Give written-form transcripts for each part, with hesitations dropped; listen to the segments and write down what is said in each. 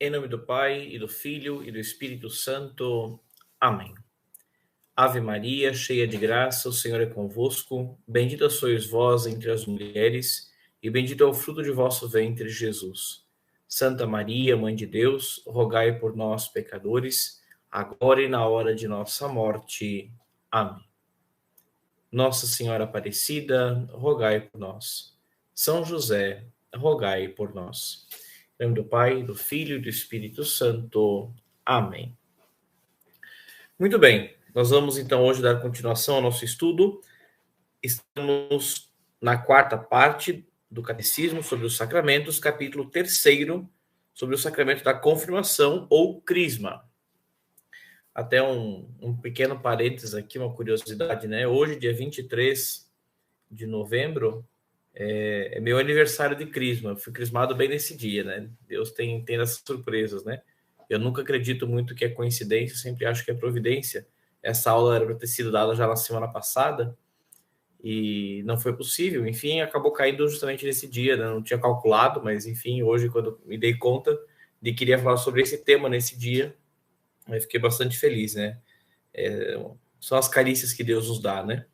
Em nome do Pai, e do Filho, e do Espírito Santo. Amém. Ave Maria, cheia de graça, o Senhor é convosco. Bendita sois vós entre as mulheres, e bendito é o fruto de vosso ventre, Jesus. Santa Maria, Mãe de Deus, rogai por nós, pecadores, agora e na hora de nossa morte. Amém. Nossa Senhora Aparecida, rogai por nós. São José, rogai por nós. Em nome do Pai, do Filho e do Espírito Santo. Amém. Muito bem, nós vamos então hoje dar continuação ao nosso estudo. Estamos na quarta parte do Catecismo sobre os Sacramentos, capítulo 3º, sobre o sacramento da confirmação ou crisma. Até um pequeno parênteses aqui, uma curiosidade, né? Hoje, dia 23 de novembro, é meu aniversário de crisma. Eu fui crismado bem nesse dia, né? Deus tem essas surpresas, né? Eu nunca acredito muito que é coincidência, sempre acho que é providência. Essa aula era para ter sido dada já na semana passada e não foi possível. Enfim, acabou caindo justamente nesse dia, né? Não tinha calculado, mas enfim, hoje, quando me dei conta de que queria falar sobre esse tema nesse dia, eu fiquei bastante feliz, né? São as carícias que Deus nos dá, né?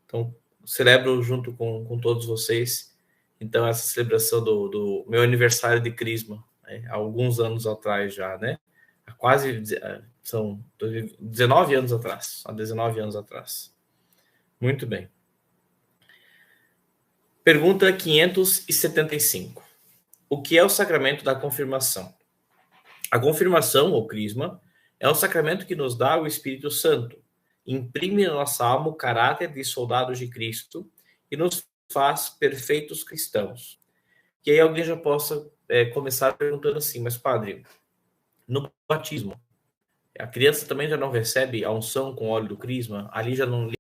Então, celebro junto com todos vocês, então, essa celebração do meu aniversário de crisma, né? Há alguns anos atrás já, né? São 19 anos atrás, há 19 anos atrás. Muito bem. Pergunta 575. O que é o sacramento da confirmação? A confirmação, ou crisma, é um sacramento que nos dá o Espírito Santo, imprime na nossa alma o caráter de soldados de Cristo e nos faz perfeitos cristãos. E aí alguém já possa começar perguntando assim, mas padre, no batismo, a criança também já não recebe a unção com óleo do crisma? Ali já não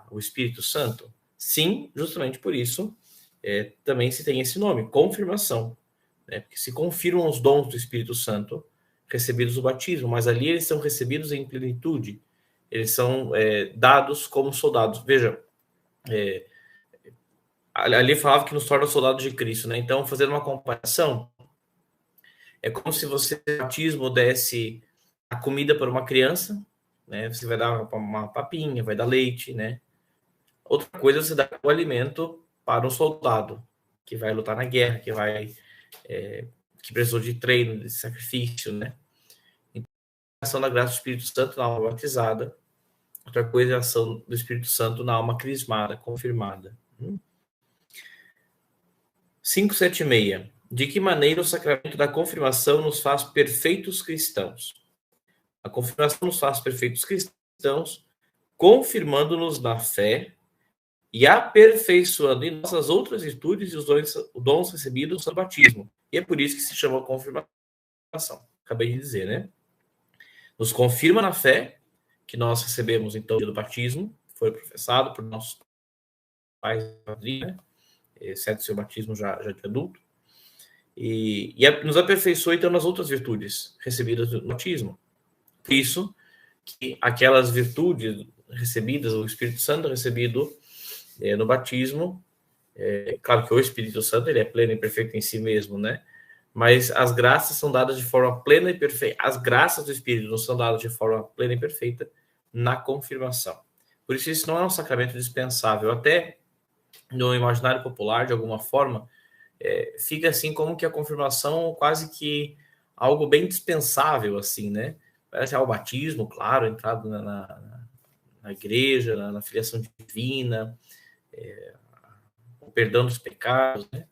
o Espírito Santo? Sim, justamente por isso também se tem esse nome, confirmação. Porque se confirmam os dons do Espírito Santo recebidos no batismo, mas ali eles são recebidos em plenitude, eles são dados como soldados. Veja, ali falava que nos torna soldados de Cristo, né? Então, fazendo uma comparação, é como se você, no batismo, desse a comida para uma criança, né? Você vai dar uma papinha, vai dar leite, né? Outra coisa é você dar o alimento para um soldado que vai lutar na guerra, que precisou de treino, de sacrifício, né? Então, a ação da graça do Espírito Santo na alma batizada. Outra coisa é a ação do Espírito Santo na alma crismada, confirmada. 576. De que maneira o sacramento da confirmação nos faz perfeitos cristãos? A confirmação nos faz perfeitos cristãos, confirmando-nos na fé e aperfeiçoando em nossas outras virtudes e os dons recebidos no batismo. E é por isso que se chama confirmação. Acabei de dizer, né? Nos confirma na fé que nós recebemos, então, do batismo, foi professado por nossos pais e padrinhos, né? Exceto o seu batismo já de adulto. E nos aperfeiçoa, então, nas outras virtudes recebidas no batismo. Por isso que aquelas virtudes recebidas, o Espírito Santo recebido no batismo, claro que o Espírito Santo ele é pleno e perfeito em si mesmo, né? Mas as graças são dadas de forma plena e perfeita. As graças do Espírito não são dadas de forma plena e perfeita na confirmação. Por isso não é um sacramento dispensável. Até no imaginário popular, de alguma forma, fica assim como que a confirmação quase que algo bem dispensável, assim, né? Parece o batismo, claro, entrado na igreja, na filiação divina, o perdão dos pecados, né?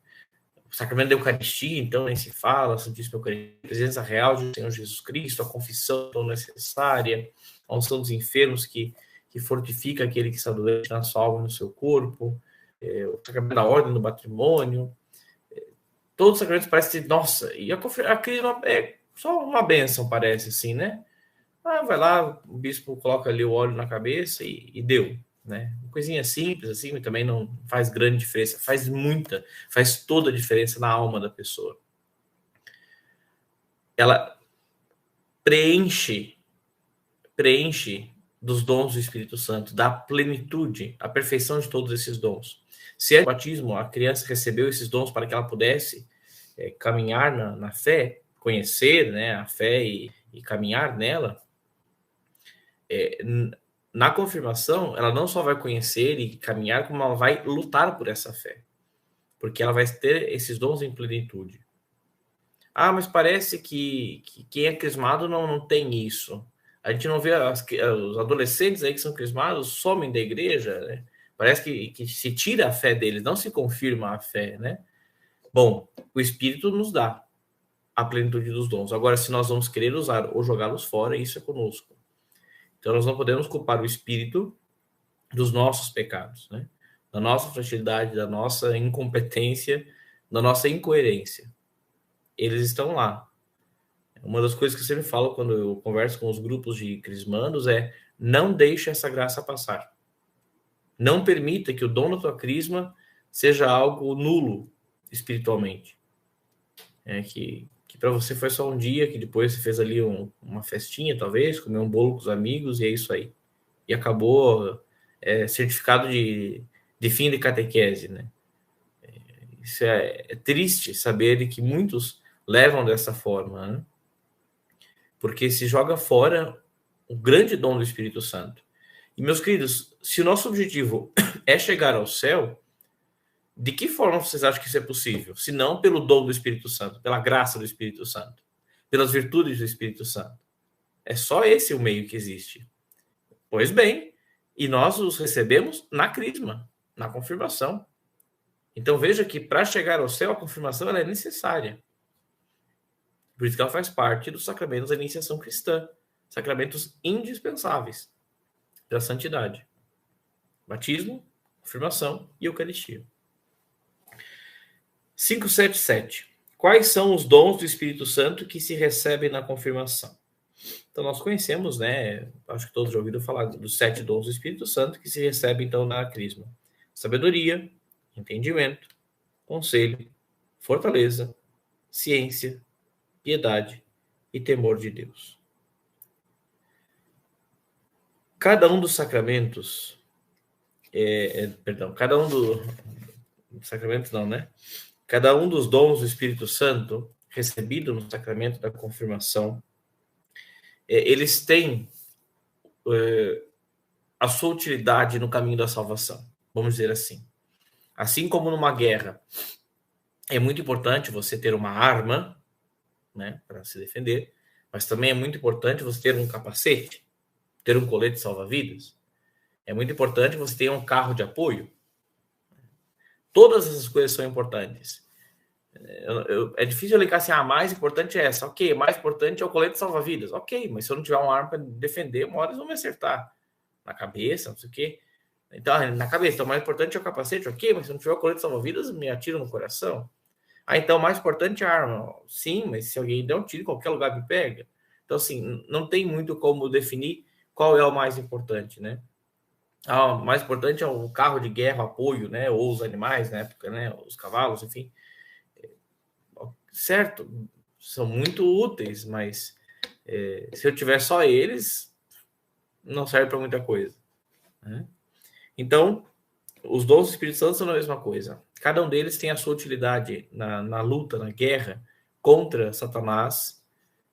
O sacramento da Eucaristia, então, nem se fala, a Santíssima Eucaristia, a presença real do Senhor Jesus Cristo, a confissão tão necessária, a unção dos enfermos que fortifica aquele que está doente na sua alma e no seu corpo, o sacramento da ordem do matrimônio, todos os sacramentos parecem, nossa, e a crisma é só uma bênção, parece assim, né? Vai lá, o bispo coloca ali o óleo na cabeça e deu, né? Uma coisinha simples, assim, mas também não faz grande diferença, faz toda a diferença na alma da pessoa. Ela preenche dos dons do Espírito Santo, da plenitude, a perfeição de todos esses dons. Se é o batismo, a criança recebeu esses dons para que ela pudesse caminhar na fé, conhecer, né, a fé e caminhar nela, na confirmação, ela não só vai conhecer e caminhar, como ela vai lutar por essa fé. Porque ela vai ter esses dons em plenitude. Ah, mas parece que quem é crismado não tem isso. A gente não vê os adolescentes aí que são crismados somem da igreja, né? Parece que se tira a fé deles, não se confirma a fé, né? Bom, o Espírito nos dá a plenitude dos dons. Agora, se nós vamos querer usar ou jogá-los fora, isso é conosco. Então, nós não podemos culpar o Espírito dos nossos pecados, né? Da nossa fragilidade, da nossa incompetência, da nossa incoerência. Eles estão lá. Uma das coisas que eu sempre falo quando eu converso com os grupos de crismandos é: não deixe essa graça passar. Não permita que o dom da tua crisma seja algo nulo espiritualmente. Que para você foi só um dia, que depois você fez ali uma festinha, talvez, comeu um bolo com os amigos e é isso aí. E acabou certificado de fim de catequese, né? Isso é triste saber que muitos levam dessa forma, né? Porque se joga fora o grande dom do Espírito Santo. E, meus queridos, se o nosso objetivo é chegar ao céu, de que forma vocês acham que isso é possível? Se não pelo dom do Espírito Santo, pela graça do Espírito Santo, pelas virtudes do Espírito Santo. É só esse o meio que existe. Pois bem, e nós os recebemos na crisma, na confirmação. Então veja que para chegar ao céu, a confirmação ela é necessária. Por isso que ela faz parte dos sacramentos da iniciação cristã, sacramentos indispensáveis da santidade. Batismo, confirmação e Eucaristia. 577. Quais são os dons do Espírito Santo que se recebem na confirmação? Então, nós conhecemos, né? Acho que todos já ouviram falar dos 7 dons do Espírito Santo que se recebem, então, na crisma: sabedoria, entendimento, conselho, fortaleza, ciência, piedade e temor de Deus. Cada um dos sacramentos, cada um dos sacramentos não, né? Cada um dos dons do Espírito Santo recebido no sacramento da confirmação, eles têm a sua utilidade no caminho da salvação, vamos dizer assim. Assim como numa guerra, é muito importante você ter uma arma, né, para se defender, mas também é muito importante você ter um capacete, ter um colete salva-vidas. É muito importante você ter um carro de apoio. Todas essas coisas são importantes. É difícil elencar assim, a mais importante é essa. Ok, mais importante é o colete salva-vidas. Ok, mas se eu não tiver uma arma para defender, uma hora eles vão me acertar. Na cabeça, não sei o quê. Então, na cabeça, então, o mais importante é o capacete. Ok, mas se eu não tiver o colete salva-vidas, me atiram no coração. Ah, então o mais importante é a arma. Sim, mas se alguém der um tiro em qualquer lugar, me pega. Então, assim, não tem muito como definir qual é o mais importante, né? O mais importante é o carro de guerra, apoio, né? Ou os animais, na época, né? Os cavalos, enfim. Certo, são muito úteis, mas se eu tiver só eles, não serve para muita coisa, né? Então, os dons do Espírito Santo são a mesma coisa. Cada um deles tem a sua utilidade na luta, na guerra contra Satanás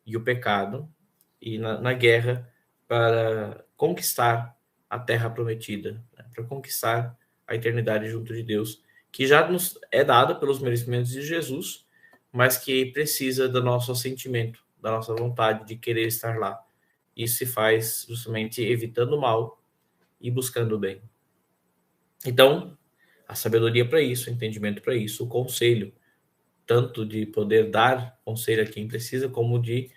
e o pecado, e na guerra para conquistar a terra prometida, né? Para conquistar a eternidade junto de Deus, que já nos é dada pelos merecimentos de Jesus, mas que precisa do nosso assentimento, da nossa vontade de querer estar lá. Isso se faz justamente evitando o mal e buscando o bem. Então, a sabedoria para isso, o entendimento para isso, o conselho, tanto de poder dar conselho a quem precisa, como de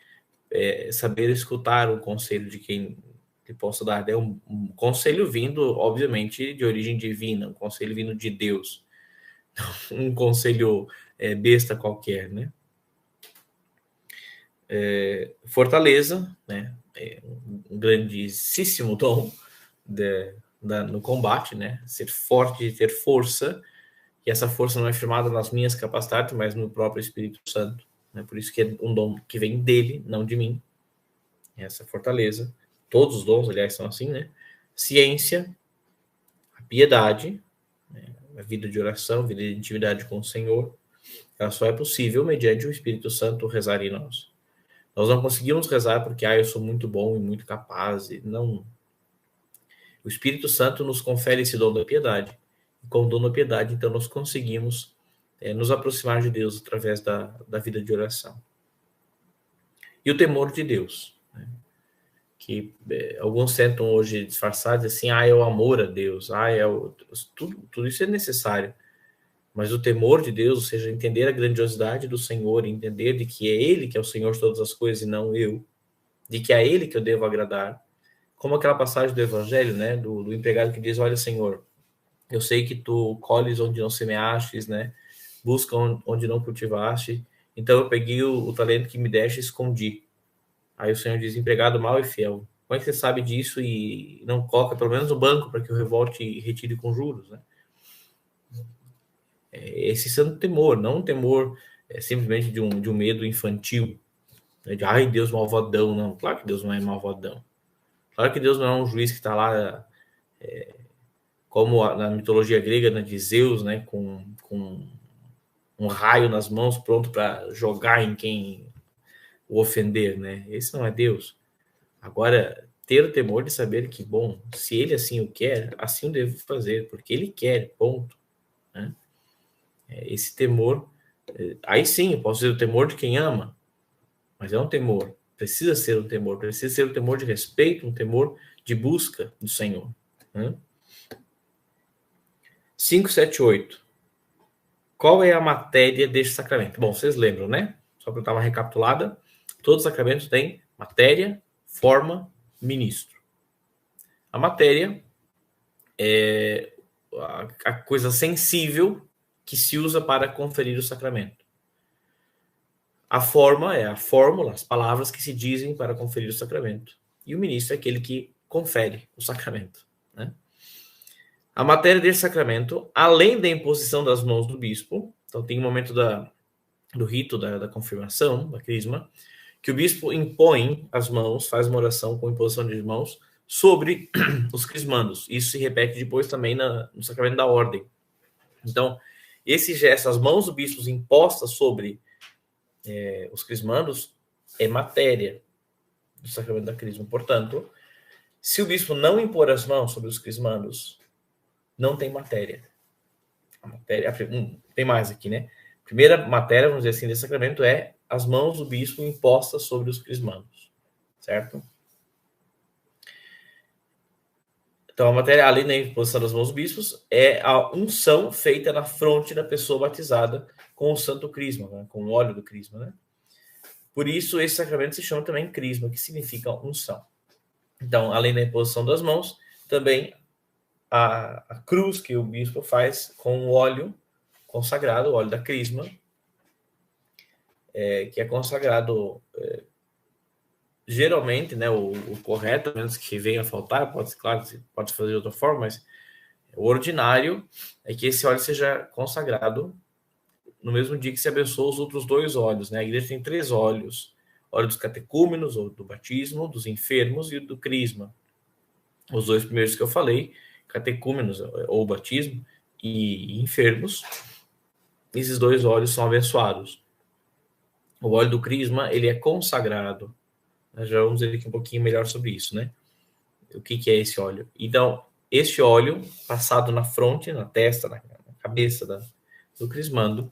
saber escutar o conselho de quem que possa dar. É um conselho vindo, obviamente, de origem divina, um conselho vindo de Deus, um conselho besta qualquer, né? Fortaleza, né? Um grandíssimo dom no combate, né? Ser forte e ter força, e essa força não é firmada nas minhas capacidades, mas no próprio Espírito Santo, né? Por isso que é um dom que vem dele, não de mim. Essa fortaleza, todos os dons, aliás, são assim, né? Ciência, a piedade, né? A vida de oração, vida de intimidade com o Senhor, Ela só é possível mediante o Espírito Santo rezar em nós. Nós não conseguimos rezar porque eu sou muito bom e muito capaz. E não. O Espírito Santo nos confere esse dom da piedade. E com o dom da piedade, então, nós conseguimos nos aproximar de Deus através da vida de oração. E o temor de Deus, né? Que alguns tentam hoje disfarçar, dizer assim, é o amor a Deus, tudo isso é necessário. Mas o temor de Deus, ou seja, entender a grandiosidade do Senhor, entender de que é Ele que é o Senhor de todas as coisas e não eu, de que é a Ele que eu devo agradar, como aquela passagem do Evangelho, né, do empregado que diz, olha, Senhor, eu sei que tu colhes onde não semeastes, né, busca onde não cultivaste, então eu peguei o talento que me deste e escondi. Aí o Senhor diz, empregado mau e fiel, como é que você sabe disso e não coloca pelo menos no banco para que eu revolte e retire com juros, né? Esse santo temor, não um temor simplesmente de um medo infantil, né, de ai, Deus malvadão, não. Claro que Deus não é malvadão. Claro que Deus não é um juiz que está lá, como na mitologia grega, né, de Zeus, né, com um raio nas mãos, pronto para jogar em quem o ofender, né? Esse não é Deus. Agora, ter o temor de saber que, bom, se ele assim o quer, assim eu devo fazer, porque ele quer, ponto. Né? Esse temor, aí sim, eu posso dizer o temor de quem ama, mas é um temor, precisa ser um temor, precisa ser um temor de respeito, um temor de busca do Senhor. Né? 578. Qual é a matéria deste sacramento? Bom, vocês lembram, né? Só para dar uma recapitulada, todos os sacramentos têm matéria, forma, ministro. A matéria é a coisa sensível que se usa para conferir o sacramento. A forma é a fórmula, as palavras que se dizem para conferir o sacramento. E o ministro é aquele que confere o sacramento. Né? A matéria desse sacramento, além da imposição das mãos do bispo, então tem um momento do rito da confirmação, da crisma, que o bispo impõe as mãos, faz uma oração com imposição de mãos sobre os crismandos. Isso se repete depois também no sacramento da ordem. Então, esse gesto, as mãos do bispo impostas sobre os crismandos, é matéria do sacramento da crisma. Portanto, se o bispo não impor as mãos sobre os crismandos, não tem matéria. A matéria tem mais aqui, né? A primeira matéria, vamos dizer assim, desse sacramento é as mãos do bispo impostas sobre os crismandos, certo? Então, a matéria, além da imposição das mãos dos bispos, é a unção feita na fronte da pessoa batizada com o santo crisma, né? Com o óleo do crisma, né? Por isso, esse sacramento se chama também crisma, que significa unção. Então, além da imposição das mãos, também a cruz que o bispo faz com o óleo consagrado, o óleo da crisma, que é consagrado geralmente, né, o correto, a menos que venha a faltar, claro, pode fazer de outra forma, mas o ordinário é que esse óleo seja consagrado no mesmo dia que se abençoa os outros 2 óleos, né? A igreja tem 3 óleos: óleo dos catecúmenos, ou do batismo, dos enfermos e do crisma. Os 2 primeiros que eu falei, catecúmenos ou batismo e enfermos, esses 2 óleos são abençoados. O óleo do crisma, ele é consagrado. Nós já vamos ver aqui um pouquinho melhor sobre isso, né? O que é esse óleo? Então, este óleo passado na fronte, na testa, na cabeça do crismando,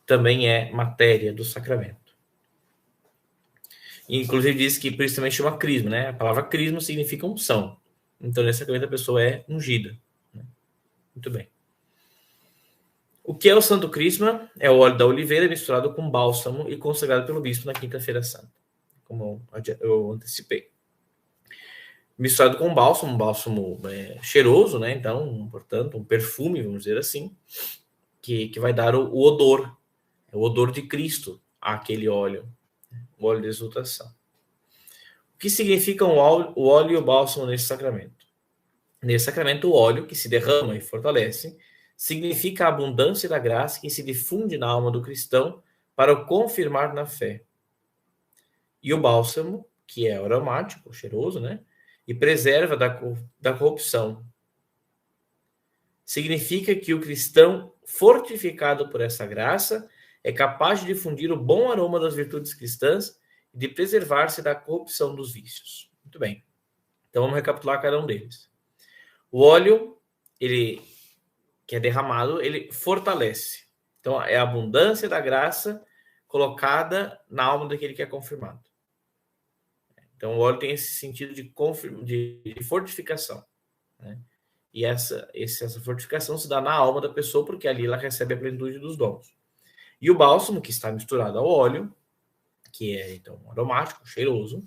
também é matéria do sacramento. E, inclusive diz que por isso também chama crisma, né? A palavra crisma significa unção. Então, nesse sacramento a pessoa é ungida. Muito bem. O que é o Santo Crisma? É o óleo da oliveira misturado com bálsamo e consagrado pelo bispo na Quinta-feira Santa, como eu antecipei. Misturado com um bálsamo cheiroso, né? Então, portanto, um perfume, vamos dizer assim, que vai dar o odor de Cristo àquele óleo, o óleo de exultação. O que significa o óleo e o bálsamo nesse sacramento? Nesse sacramento, o óleo que se derrama e fortalece significa a abundância da graça que se difunde na alma do cristão para o confirmar na fé. E o bálsamo, que é aromático, cheiroso, né? E preserva da corrupção. significa que o cristão, fortificado por essa graça, é capaz de difundir o bom aroma das virtudes cristãs e de preservar-se da corrupção dos vícios. Muito bem. Então vamos recapitular cada um deles. O óleo, ele que é derramado, ele fortalece. Então é a abundância da graça colocada na alma daquele que é confirmado. Então o óleo tem esse sentido de fortificação, né? E essa fortificação se dá na alma da pessoa, porque ali ela recebe a plenitude dos dons. E o bálsamo, que está misturado ao óleo, que é então aromático, cheiroso,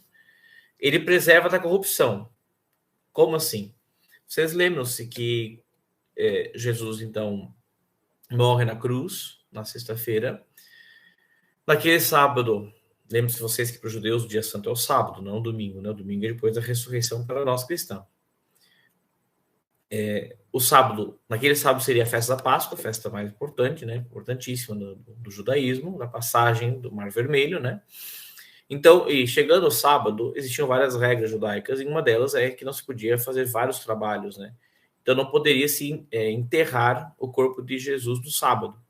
ele preserva da corrupção. Como assim? Vocês lembram-se que Jesus, então, morre na cruz, na sexta-feira. Naquele sábado, lembrem-se vocês que para os judeus o dia santo é o sábado, não o domingo, né? O domingo é depois da ressurreição para nós cristãos. O sábado, naquele sábado seria a festa da Páscoa, a festa mais importante, né? Importantíssima do judaísmo, da passagem do Mar Vermelho, né? Então, e chegando ao sábado, existiam várias regras judaicas, e uma delas é que não se podia fazer vários trabalhos, né? Então, não poderia se enterrar o corpo de Jesus no sábado.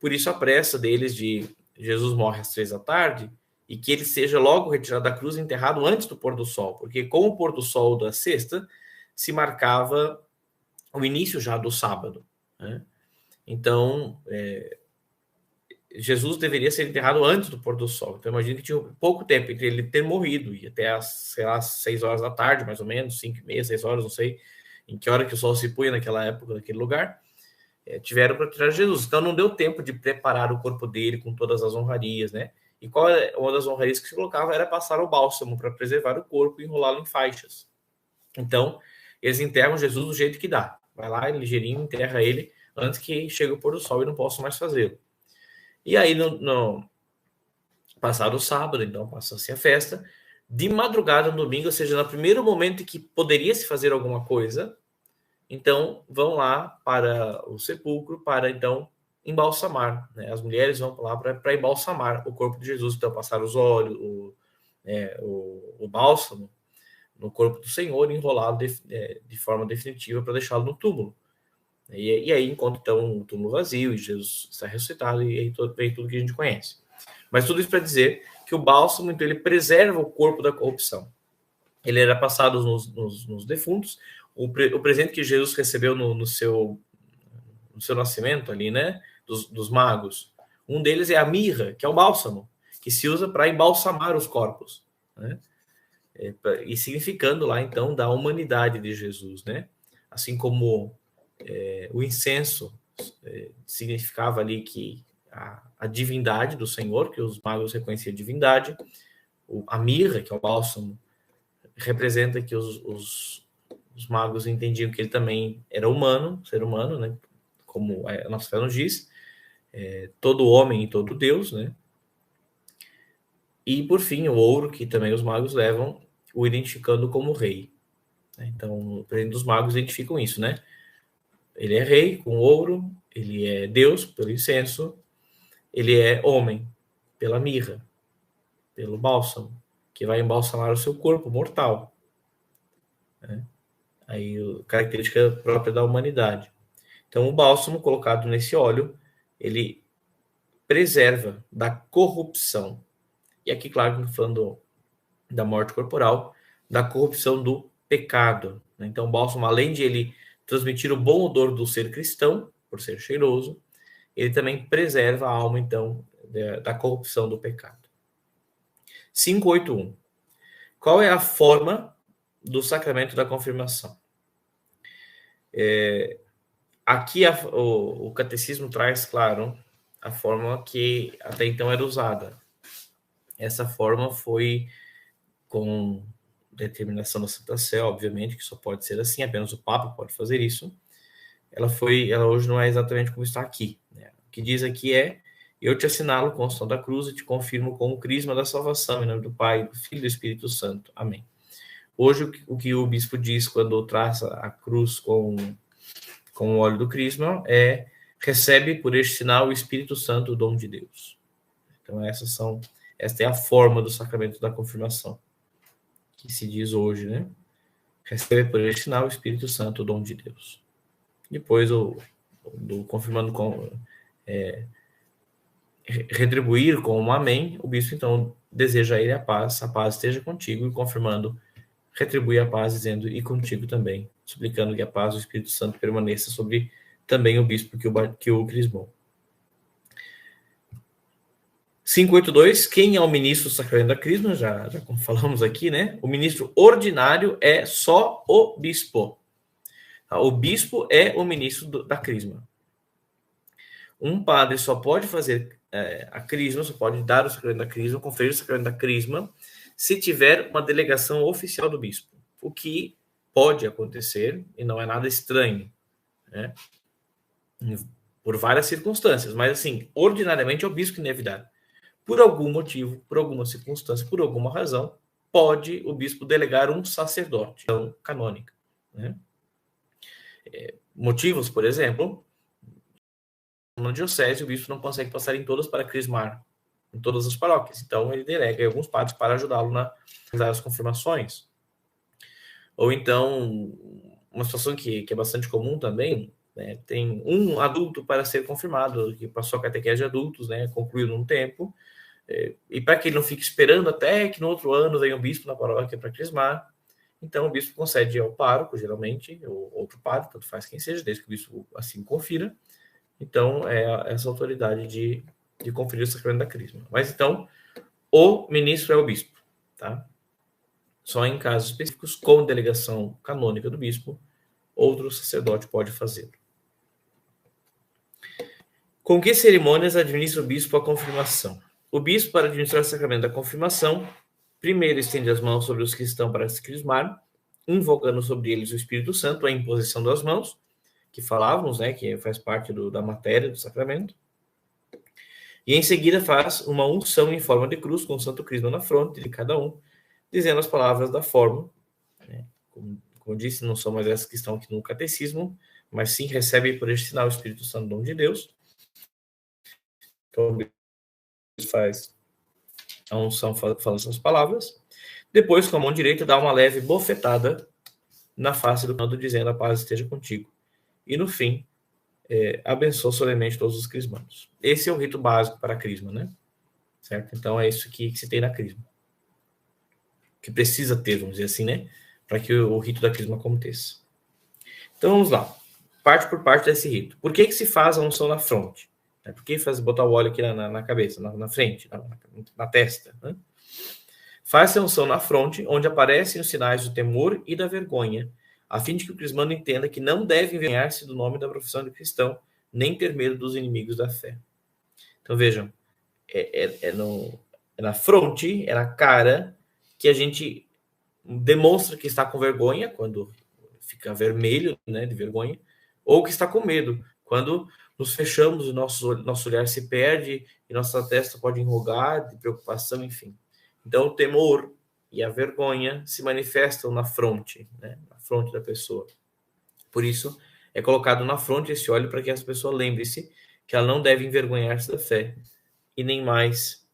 Por isso, a pressa deles de Jesus morre às 3 da tarde e que ele seja logo retirado da cruz e enterrado antes do pôr do sol, porque com o pôr do sol da sexta se marcava o início já do sábado, né? Então, Jesus deveria ser enterrado antes do pôr do sol. Então, imagina que tinha pouco tempo entre ele ter morrido e até às, sei lá, 6 horas da tarde, mais ou menos, 5h30, 6 horas, não sei em que hora que o sol se punha naquela época, naquele lugar, tiveram para tirar Jesus. Então, não deu tempo de preparar o corpo dele com todas as honrarias, né? E qual é uma das honrarias que se colocava era passar o bálsamo para preservar o corpo e enrolá-lo em faixas. Então, eles enterram Jesus do jeito que dá. Vai lá, ligeirinho, enterra ele antes que chegue o pôr do sol e não possa mais fazê-lo. E aí, passado o sábado, então, passa-se a festa. De madrugada, no domingo, ou seja, no primeiro momento em que poderia se fazer alguma coisa, então vão lá para o sepulcro para, então, embalsamar, né? As mulheres vão lá para embalsamar o corpo de Jesus. Então, passar os óleos, o bálsamo no corpo do Senhor, enrolado de forma definitiva para deixá-lo no túmulo. E aí encontra, então, o túmulo vazio e Jesus está ressuscitado e aí tudo que a gente conhece. Mas tudo isso para dizer que o bálsamo, então, ele preserva o corpo da corrupção. Ele era passado nos defuntos. O presente que Jesus recebeu no seu nascimento ali, né, dos magos, um deles é a mirra, que é o bálsamo, que se usa para embalsamar os corpos, né? E significando lá, então, da humanidade de Jesus, né? Assim como o incenso significava ali que a divindade do Senhor, que os magos reconheciam a divindade, a mirra, que é o bálsamo, representa que os magos entendiam que ele também era humano, ser humano, né? Como a nossa fé nos diz, todo homem e todo Deus, né? E, por fim, o ouro, que também os magos levam, o identificando como rei. Então, o presente dos magos identificam isso, né? Ele é rei com ouro, ele é Deus pelo incenso, ele é homem pela mirra, pelo bálsamo, que vai embalsamar o seu corpo mortal, né? Aí, característica própria da humanidade. Então, o bálsamo colocado nesse óleo, ele preserva da corrupção. E aqui, claro, falando da morte corporal, da corrupção do pecado, né? Então, o bálsamo, além de ele transmitir o bom odor do ser cristão, por ser cheiroso, ele também preserva a alma, então, da corrupção do pecado. 581. Qual é a forma do sacramento da confirmação? Aqui o catecismo traz, claro, a forma que até então era usada. Essa forma foi com determinação da Santa Sé, obviamente, que só pode ser assim, apenas o Papa pode fazer isso. Ela hoje não é exatamente como está aqui, né? O que diz aqui é: eu te assinalo com o sinal da cruz e te confirmo com o crisma da salvação, em nome do Pai, do Filho e do Espírito Santo. Amém. Hoje, o que o bispo diz quando traça a cruz com o óleo do crisma é: recebe por este sinal o Espírito Santo, o dom de Deus. Então, esta é a forma do sacramento da confirmação, que se diz hoje, né? Recebe por este sinal o Espírito Santo, o dom de Deus. Depois do confirmando retribuir com um amém, o bispo então deseja a ele a paz esteja contigo, e confirmando, retribui a paz, dizendo, e contigo também, suplicando que a paz do Espírito Santo permaneça sobre também o bispo que o crismou. 582, quem é o ministro do sacramento da crisma? Já como falamos aqui, né? O ministro ordinário é só o bispo. O bispo é o ministro da crisma. Um padre só pode fazer a crisma, só pode dar o sacramento da crisma, conferir o sacramento da crisma, se tiver uma delegação oficial do bispo. O que pode acontecer, e não é nada estranho, né? Por várias circunstâncias, mas assim, ordinariamente é o bispo que deve dar. Por algum motivo, por alguma circunstância, por alguma razão, pode o bispo delegar um sacerdote, então, canônica, né? Motivos, por exemplo, na diocese, o bispo não consegue passar em todas para crismar, em todas as paróquias. Então, ele delega alguns padres para ajudá-lo nas confirmações. Ou então, uma situação que é bastante comum também, né, tem um adulto para ser confirmado, que passou a catequese de adultos, né, concluiu num tempo, e para que ele não fique esperando até que no outro ano venha um bispo na paróquia para crismar, então o bispo concede ao pároco, geralmente, ou outro padre, tanto faz quem seja, desde que o bispo assim confira. Então, é essa autoridade de conferir o sacramento da crisma. Mas, então, o ministro é o bispo, tá? Só em casos específicos, com delegação canônica do bispo, outro sacerdote pode fazê-lo. Com que cerimônias administra o bispo a confirmação? O bispo, para administrar o sacramento da confirmação, primeiro estende as mãos sobre os que estão para se crismar, invocando sobre eles o Espírito Santo, a imposição das mãos, que falávamos, né, que faz parte da matéria do sacramento. E em seguida faz uma unção em forma de cruz, com o santo crisma na fronte de cada um, dizendo as palavras da forma, né? Como disse, não são mais essas que estão aqui no catecismo, mas sim recebe por este sinal o Espírito Santo, dom de Deus. Então, faz a unção falando essas palavras. Depois, com a mão direita, dá uma leve bofetada na face do canto, dizendo a paz esteja contigo. E no fim, abençoa solenemente todos os crismandos. Esse é o rito básico para a crisma, né? Certo? Então, é isso que se tem na crisma. Que precisa ter, vamos dizer assim, né? Para que o rito da crisma aconteça. Então, vamos lá. Parte por parte desse rito. Por que se faz a unção na fronte? Por que botar o óleo aqui na cabeça, na frente, na testa? Né? Faz-se a unção na fronte, onde aparecem os sinais do temor e da vergonha, a fim de que o crismando entenda que não deve envergonhar-se do nome da profissão de cristão, nem ter medo dos inimigos da fé. Então, vejam, na fronte, é na cara, que a gente demonstra que está com vergonha, quando fica vermelho, né, de vergonha, ou que está com medo, quando nos fechamos e nosso olhar se perde e nossa testa pode enrugar de preocupação, enfim. Então, o temor e a vergonha se manifestam na fronte, né, na fronte da pessoa. Por isso, é colocado na fronte esse óleo para que essa pessoa lembre-se que ela não deve envergonhar-se da fé e nem mais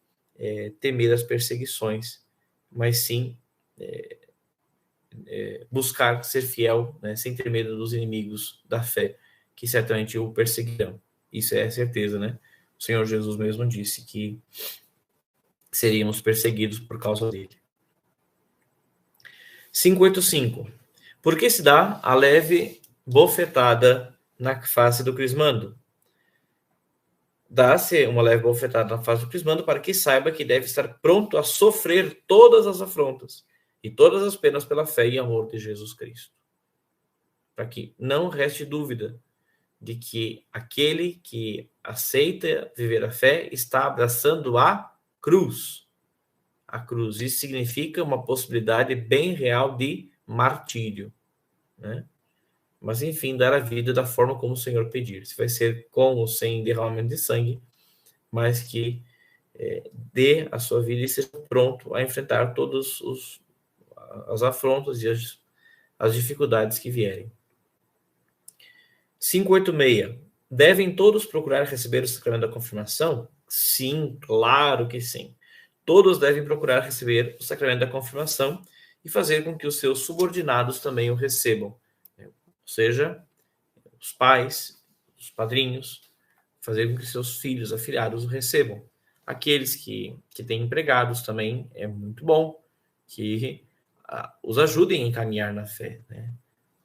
temer as perseguições, mas sim buscar ser fiel, né, sem ter medo dos inimigos da fé, que certamente o perseguirão. Isso é certeza, né? O Senhor Jesus mesmo disse que seríamos perseguidos por causa dele. 585. Por que se dá a leve bofetada na face do crismando? Dá-se uma leve bofetada na face do crismando para que saiba que deve estar pronto a sofrer todas as afrontas e todas as penas pela fé e amor de Jesus Cristo. Para que não reste dúvida de que aquele que aceita viver a fé está abraçando a cruz. A cruz. Isso significa uma possibilidade bem real de martírio, né? Mas, enfim, dar a vida da forma como o Senhor pedir. Se vai ser com ou sem derramamento de sangue, mas que dê a sua vida e seja pronto a enfrentar todas as afrontas e as dificuldades que vierem. 586. Devem todos procurar receber o sacramento da confirmação? Sim, claro que sim. Todos devem procurar receber o sacramento da confirmação e fazer com que os seus subordinados também o recebam. Ou seja, os pais, os padrinhos, fazer com que seus filhos, afilhados, o recebam. Aqueles que têm empregados também é muito bom que os ajudem a encaminhar na fé, né?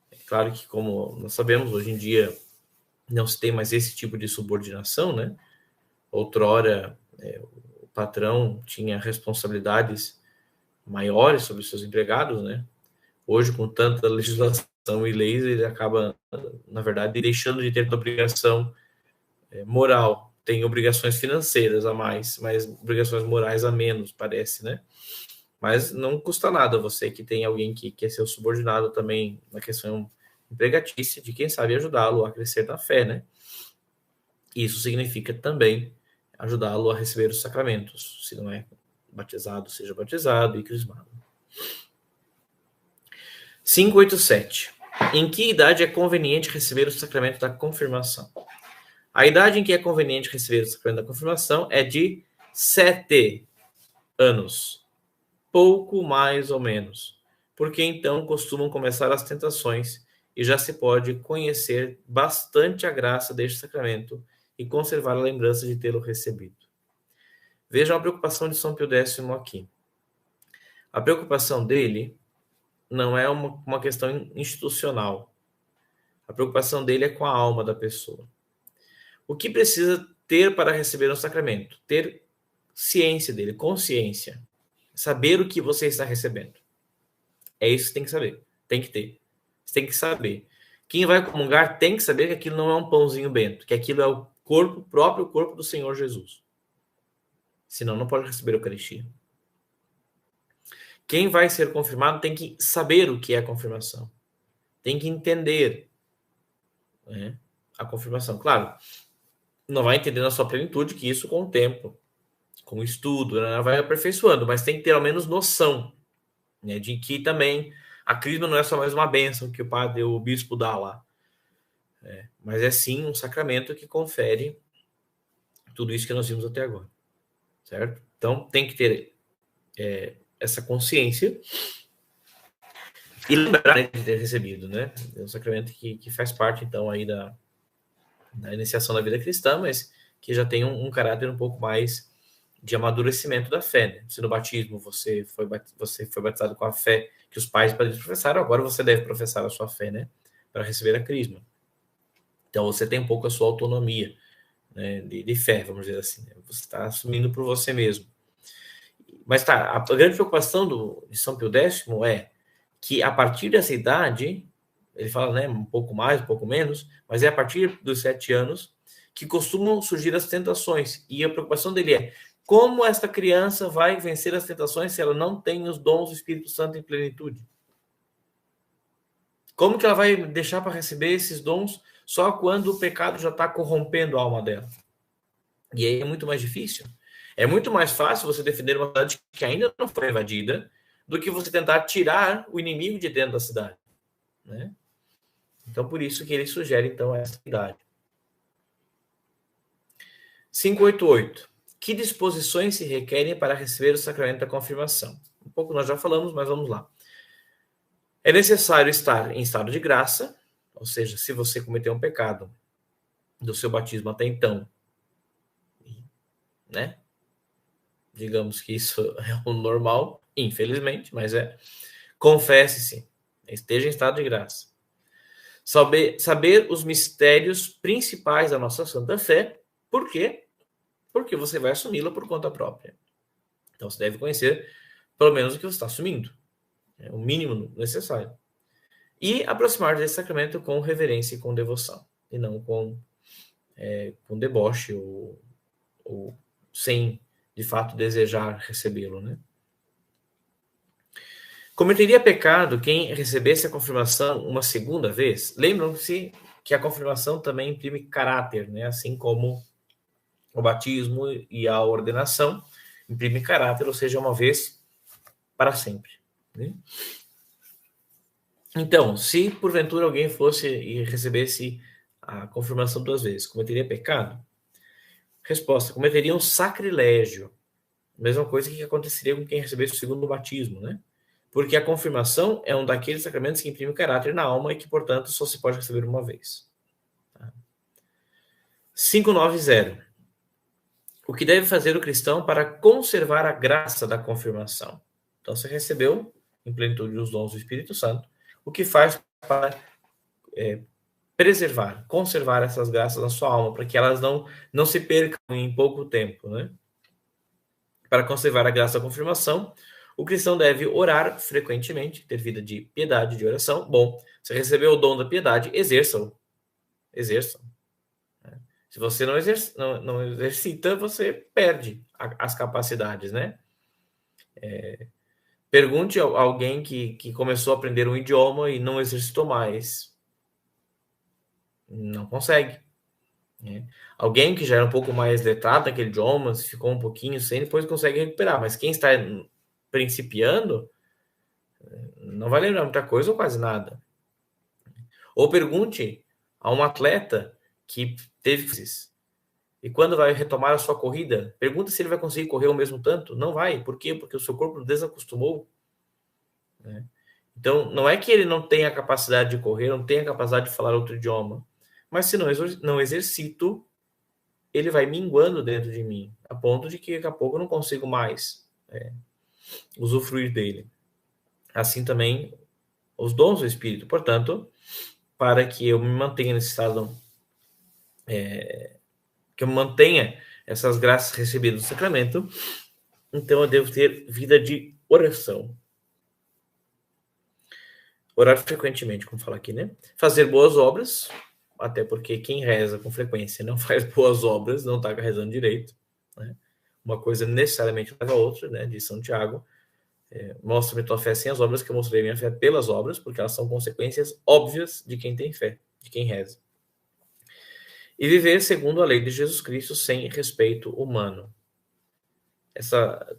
É claro que, como nós sabemos, hoje em dia não se tem mais esse tipo de subordinação, né? Outrora, o patrão tinha responsabilidades maiores sobre os seus empregados, né? Hoje, com tanta legislação e leis, ele acaba, na verdade, deixando de ter obrigação moral. Tem obrigações financeiras a mais, mas obrigações morais a menos, parece, né? Mas não custa nada você que tem alguém que quer ser subordinado também na questão empregatícia, de quem sabe ajudá-lo a crescer na fé, né? Isso significa também ajudá-lo a receber os sacramentos. Se não é batizado, seja batizado e crismado. 587. Em que idade é conveniente receber o sacramento da confirmação? A idade em que é conveniente receber o sacramento da confirmação é de 7 anos. Pouco mais ou menos. Porque então costumam começar as tentações e já se pode conhecer bastante a graça deste sacramento e conservar a lembrança de tê-lo recebido. Vejam a preocupação de São Pio X aqui. A preocupação dele não é uma questão institucional. A preocupação dele é com a alma da pessoa. O que precisa ter para receber um sacramento? Ter ciência dele, consciência. Saber o que você está recebendo. É isso que tem que saber. Tem que ter. Você tem que saber. Quem vai comungar tem que saber que aquilo não é um pãozinho bento, que aquilo é o próprio corpo do Senhor Jesus. Senão não pode receber a Eucaristia. Quem vai ser confirmado tem que saber o que é a confirmação. Tem que entender, né, a confirmação. Claro, não vai entender na sua plenitude, que isso com o tempo, com o estudo, né, vai aperfeiçoando, mas tem que ter ao menos noção, né, de que também a crisma não é só mais uma bênção que o padre, o bispo dá lá, mas é sim um sacramento que confere tudo isso que nós vimos até agora, certo? Então tem que ter essa consciência e lembrar, né, de ter recebido, né? É um sacramento que faz parte, então, aí da iniciação da vida cristã, mas que já tem um caráter um pouco mais de amadurecimento da fé, né? Se no batismo você foi batizado com a fé que os pais e padrinhos professaram, agora você deve professar a sua fé, né? Para receber a crisma. Então você tem um pouco a sua autonomia, né, de fé, vamos dizer assim, né? Você está assumindo por você mesmo. Mas tá, a grande preocupação de São Pio X é que a partir dessa idade, ele fala, né, um pouco mais, um pouco menos, mas é a partir dos 7 anos que costumam surgir as tentações. E a preocupação dele é como esta criança vai vencer as tentações se ela não tem os dons do Espírito Santo em plenitude? Como que ela vai deixar para receber esses dons só quando o pecado já está corrompendo a alma dela? E aí é muito mais difícil. É muito mais fácil você defender uma cidade que ainda não foi invadida do que você tentar tirar o inimigo de dentro da cidade, né? Então, por isso que ele sugere, então, essa idade. 588. Que disposições se requerem para receber o sacramento da confirmação? Um pouco nós já falamos, mas vamos lá. É necessário estar em estado de graça, ou seja, se você cometeu um pecado do seu batismo até então, né? Digamos que isso é o normal, infelizmente, mas confesse-se, esteja em estado de graça. Saber os mistérios principais da nossa santa fé. Por quê? Porque você vai assumi-la por conta própria. Então, você deve conhecer pelo menos o que você está assumindo. É o mínimo necessário. E aproximar desse sacramento com reverência e com devoção. E não com deboche ou sem, de fato, desejar recebê-lo, né? Cometeria pecado quem recebesse a confirmação uma segunda vez? Lembram-se que a confirmação também imprime caráter, né? Assim como o batismo e a ordenação imprime caráter, ou seja, uma vez para sempre, né? Então, se porventura alguém fosse e recebesse a confirmação 2 vezes, cometeria pecado? Resposta: cometeria um sacrilégio. Mesma coisa que aconteceria com quem recebesse o segundo batismo, né? Porque a confirmação é um daqueles sacramentos que imprime caráter na alma e que, portanto, só se pode receber uma vez. 590. O que deve fazer o cristão para conservar a graça da confirmação? Então, você recebeu em plenitude os dons do Espírito Santo. O que faz para preservar, conservar essas graças na sua alma, para que elas não se percam em pouco tempo, né? Para conservar a graça da confirmação, o cristão deve orar frequentemente, ter vida de piedade, de oração. Bom, você recebeu o dom da piedade, exerça-o. Exerça. Se você não exercita, você perde as capacidades, né? Pergunte a alguém que começou a aprender um idioma e não exercitou mais. Não consegue. Né? Alguém que já era um pouco mais letrado naquele idioma, ficou um pouquinho sem, depois consegue recuperar. Mas quem está principiando, não vai lembrar muita coisa ou quase nada. Ou pergunte a um atleta que teve e quando vai retomar a sua corrida, pergunta se ele vai conseguir correr o mesmo tanto. Não vai. Por quê? Porque o seu corpo desacostumou. Né? Então, não é que ele não tenha a capacidade de correr, não tenha a capacidade de falar outro idioma. Mas se não exercito, ele vai minguando dentro de mim, a ponto de que daqui a pouco eu não consigo mais usufruir dele. Assim também os dons do Espírito. Portanto, para que eu me mantenha nesse estado, que eu mantenha essas graças recebidas do sacramento, então eu devo ter vida de oração. Orar frequentemente, como fala aqui, né? Fazer boas obras, até porque quem reza com frequência não faz boas obras, não está rezando direito. Né? Uma coisa necessariamente leva a outra, né? De São Tiago. Mostra-me tua fé sem as obras, que eu mostrei minha fé pelas obras, porque elas são consequências óbvias de quem tem fé, de quem reza. E viver segundo a lei de Jesus Cristo sem respeito humano. Esse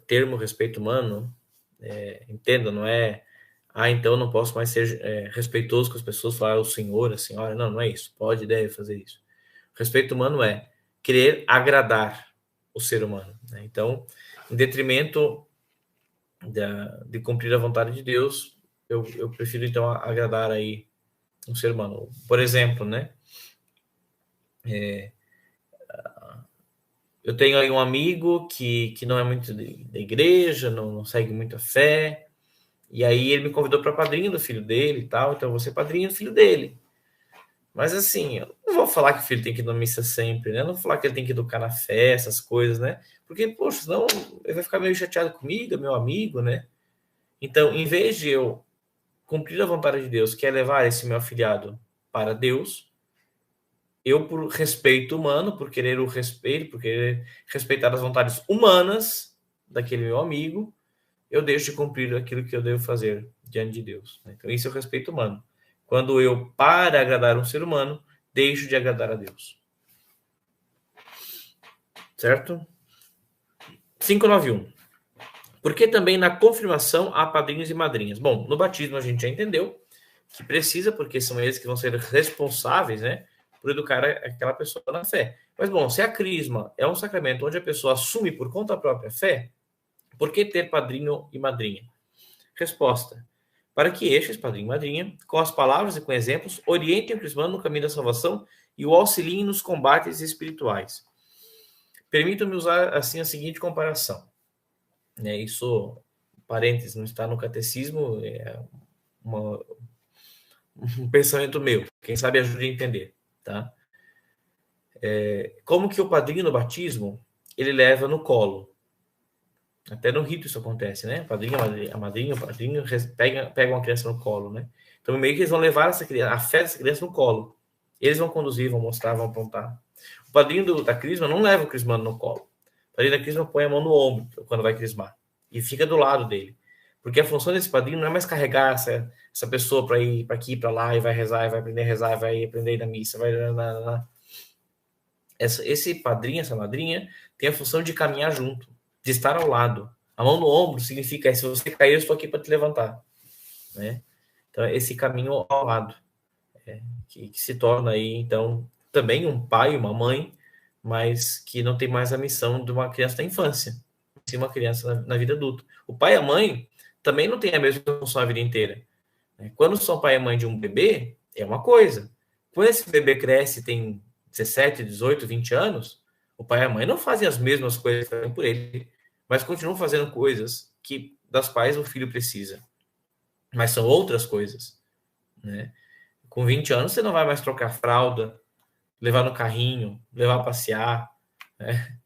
termo respeito humano, entenda, não é então eu não posso mais ser respeitoso com as pessoas, falar o senhor, a senhora. Não é isso. Pode e deve fazer isso. Respeito humano é querer agradar o ser humano. Né? Então, em detrimento de cumprir a vontade de Deus, eu prefiro, então, agradar aí um ser humano. Por exemplo, né? Eu tenho aí um amigo que não é muito da igreja, não segue muito a fé, e aí ele me convidou para padrinho do filho dele e tal, então eu vou ser padrinho do filho dele. Mas assim, eu não vou falar que o filho tem que ir na missa sempre, né? Eu não vou falar que ele tem que educar na fé, essas coisas, né? Porque, poxa, senão ele vai ficar meio chateado comigo, meu amigo, né? Então, em vez de eu cumprir a vontade de Deus, que é levar esse meu afilhado para Deus, eu, por respeito humano, por querer o respeito, por querer respeitar as vontades humanas daquele meu amigo, eu deixo de cumprir aquilo que eu devo fazer diante de Deus. Então, isso é o respeito humano. Quando eu, para agradar um ser humano, deixo de agradar a Deus. Certo? 591. Porque também na confirmação há padrinhos e madrinhas. Bom, no batismo a gente já entendeu que precisa, porque são eles que vão ser responsáveis, né, por educar aquela pessoa na fé. Mas, bom, se a crisma é um sacramento onde a pessoa assume por conta própria a fé, por que ter padrinho e madrinha? Resposta. Para que estes, padrinho e madrinha, com as palavras e com exemplos, orientem o crismano no caminho da salvação e o auxiliem nos combates espirituais. Permitam-me usar, assim, a seguinte comparação. Isso, parênteses, não está no catecismo, é um pensamento meu. Quem sabe ajude a entender, tá? Como que o padrinho no batismo, ele leva no colo. Até no rito isso acontece, né? A madrinha, o padrinho pega uma criança no colo, né? Então, meio que eles vão levar essa criança, a fé dessa criança no colo. Eles vão conduzir, vão mostrar, vão apontar. O padrinho da crisma não leva o crismano no colo. O padrinho da crisma põe a mão no ombro quando vai crismar. E fica do lado dele. Porque a função desse padrinho não é mais carregar essa pessoa para ir para aqui, para lá, e vai rezar, e vai aprender a rezar, vai aprender a ir na missa, vai... Esse padrinho, essa madrinha, tem a função de caminhar junto, de estar ao lado. A mão no ombro significa, se você cair, eu estou aqui para te levantar. Né? Então, esse caminho ao lado, que se torna aí, então, também um pai, uma mãe, mas que não tem mais a missão de uma criança da infância, sim uma criança na vida adulta. O pai e a mãe também não têm a mesma função a vida inteira. Quando são pai e mãe de um bebê, é uma coisa. Quando esse bebê cresce, tem 17, 18, 20 anos, o pai e a mãe não fazem as mesmas coisas por ele, mas continuam fazendo coisas das quais o filho precisa. Mas são outras coisas, né? Com 20 anos, você não vai mais trocar fralda, levar no carrinho, levar a passear, né?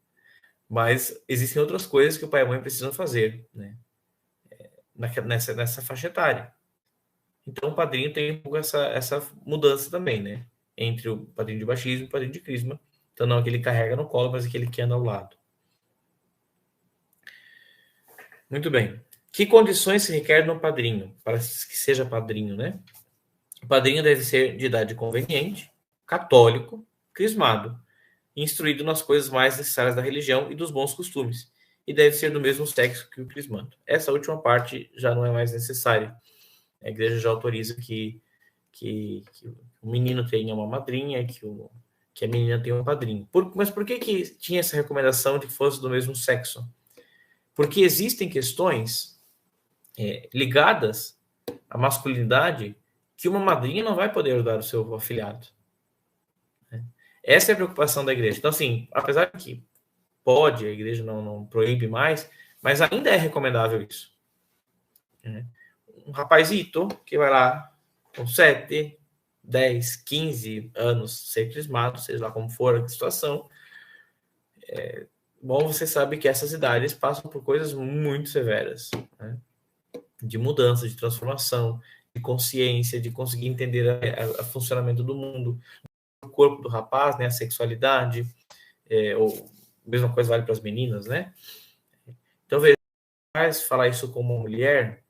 Mas existem outras coisas que o pai e a mãe precisam fazer, né? Nessa faixa etária. Então, o padrinho tem um pouco essa mudança também, né? Entre o padrinho de batismo e o padrinho de crisma. Então, não aquele que carrega no colo, mas aquele que anda ao lado. Muito bem. Que condições se requer no padrinho, para que seja padrinho, né? O padrinho deve ser de idade conveniente, católico, crismado, instruído nas coisas mais necessárias da religião e dos bons costumes, e deve ser do mesmo sexo que o crismando. Essa última parte já não é mais necessária. A igreja já autoriza que o menino tenha uma madrinha, que a menina tenha um padrinho. Mas por que tinha essa recomendação de que fosse do mesmo sexo? Porque existem questões ligadas à masculinidade que uma madrinha não vai poder ajudar o seu afilhado. Essa é a preocupação da igreja. Então, assim, apesar de que a igreja não proíbe mais, mas ainda é recomendável isso. Um rapazito que vai lá com 7, 10, 15 anos ser crismado, seja lá como for a situação, bom, você sabe que essas idades passam por coisas muito severas, né? De mudança, de transformação, de consciência, de conseguir entender o funcionamento do mundo, o corpo do rapaz, né, a sexualidade, ou a mesma coisa vale para as meninas, né? Então, veja, falar isso com uma mulher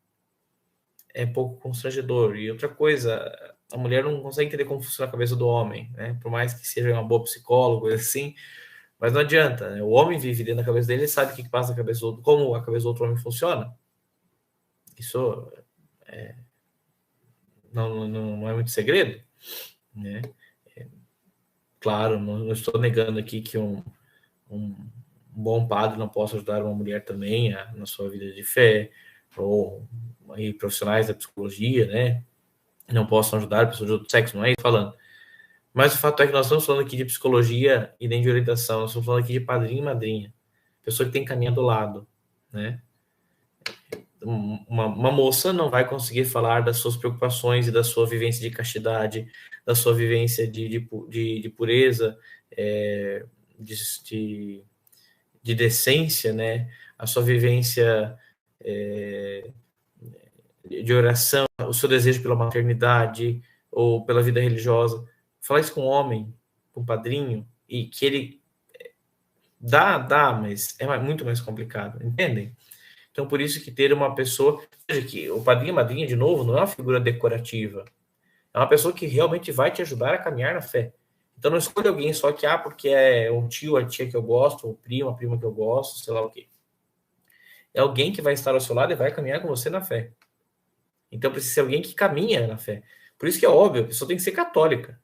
é um pouco constrangedor. E outra coisa, a mulher não consegue entender como funciona a cabeça do homem, né? Por mais que seja uma boa psicóloga, assim, mas não adianta, né? O homem vive dentro da cabeça dele, ele sabe o que passa na cabeça do outro, como a cabeça do outro homem funciona. Isso não é muito segredo, né? Claro, não estou negando aqui que um bom padre não possa ajudar uma mulher também na sua vida de fé, ou aí, profissionais da psicologia, né? Não possam ajudar pessoas de outro sexo, não é isso falando. Mas o fato é que nós estamos falando aqui de psicologia e nem de orientação, nós estamos falando aqui de padrinho e madrinha, pessoa que tem caminho do lado, né? Uma moça não vai conseguir falar das suas preocupações e da sua vivência de castidade, da sua vivência de pureza, de decência, né? A sua vivência de oração, o seu desejo pela maternidade ou pela vida religiosa. Falar isso com um homem, com um padrinho, e que ele dá, mas é muito mais complicado, entendem? Então, por isso que ter uma pessoa... Veja que o padrinho e a madrinha, de novo, não é uma figura decorativa. É uma pessoa que realmente vai te ajudar a caminhar na fé. Então, não escolha alguém só que, porque é um tio, a tia que eu gosto, ou primo, a prima que eu gosto, sei lá o quê. É alguém que vai estar ao seu lado e vai caminhar com você na fé. Então, precisa ser alguém que caminha na fé. Por isso que é óbvio, a pessoa tem que ser católica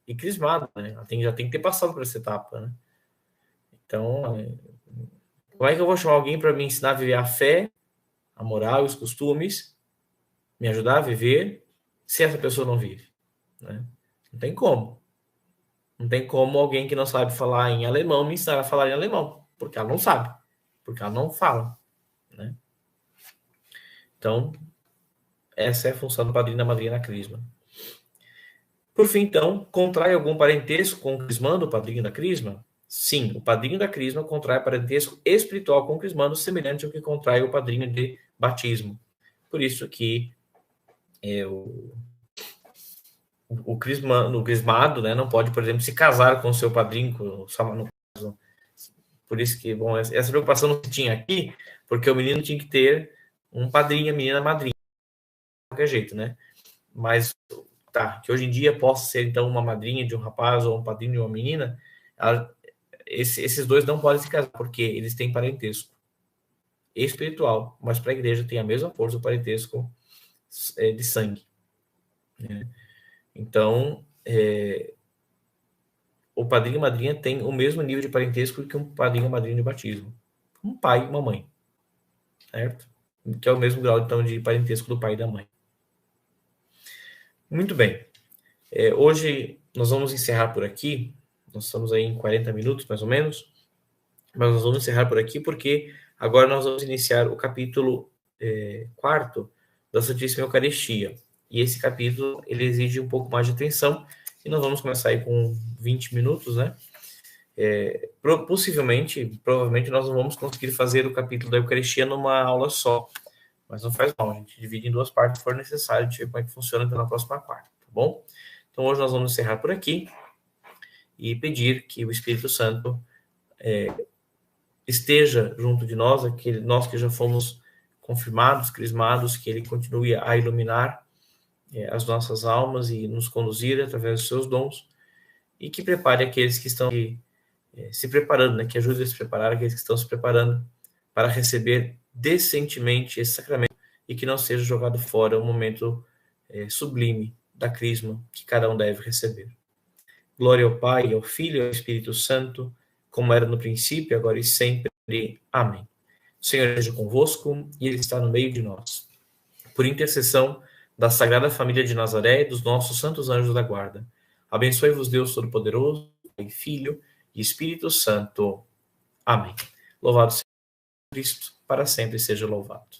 e crismada, né? Ela já tem que ter passado por essa etapa, né? Então, como é que eu vou chamar alguém para me ensinar a viver a fé, a moral, os costumes, me ajudar a viver, se essa pessoa não vive, né? Não tem como. Não tem como alguém que não sabe falar em alemão me ensinar a falar em alemão, porque ela não sabe, porque ela não fala, né? Então, essa é a função do padrinho e da madrinha na crisma. Por fim, então, contrai algum parentesco com o crismando, o padrinho da crisma? Sim, o padrinho da crisma contrai parentesco espiritual com o crismando, semelhante ao que contrai o padrinho de batismo. Por isso que o crismado, né, não pode, por exemplo, se casar com o seu padrinho, por isso que, bom, essa preocupação não se tinha aqui, porque o menino tinha que ter um padrinho, a menina madrinha, de qualquer jeito, né? Mas, que hoje em dia possa ser, então, uma madrinha de um rapaz ou um padrinho de uma menina, esses dois não podem se casar, porque eles têm parentesco espiritual, mas para a igreja tem a mesma força do parentesco de sangue, né? Então, o padrinho e madrinha tem o mesmo nível de parentesco que um padrinho e madrinha de batismo. Um pai e uma mãe, certo? Que é o mesmo grau, então, de parentesco do pai e da mãe. Muito bem. Hoje nós vamos encerrar por aqui, Nós estamos aí em 40 minutos, mais ou menos, mas nós vamos encerrar por aqui, porque agora nós vamos iniciar o capítulo 4º da Santíssima Eucaristia. E esse capítulo, ele exige um pouco mais de atenção, e nós vamos começar aí com 20 minutos, né? Provavelmente nós não vamos conseguir fazer o capítulo da Eucaristia numa aula só, mas não faz mal, a gente divide em 2 partes se for necessário, a gente vê como é que funciona então na próxima quarta, tá bom? Então hoje nós vamos encerrar por aqui e pedir que o Espírito Santo esteja junto de nós, nós que já fomos confirmados, crismados, que ele continue a iluminar as nossas almas e nos conduzir através dos seus dons, e que prepare aqueles que estão se preparando, né? Que ajude a se preparar aqueles que estão se preparando para receber decentemente esse sacramento e que não seja jogado fora o momento sublime da crisma que cada um deve receber. Glória ao Pai, ao Filho e ao Espírito Santo, como era no princípio, agora e sempre. Amém. O Senhor esteja convosco e Ele está no meio de nós. Por intercessão da Sagrada Família de Nazaré e dos nossos santos anjos da guarda, abençoe-vos Deus Todo-Poderoso, Pai, Filho e Espírito Santo. Amém. Louvado seja Cristo, para sempre seja louvado.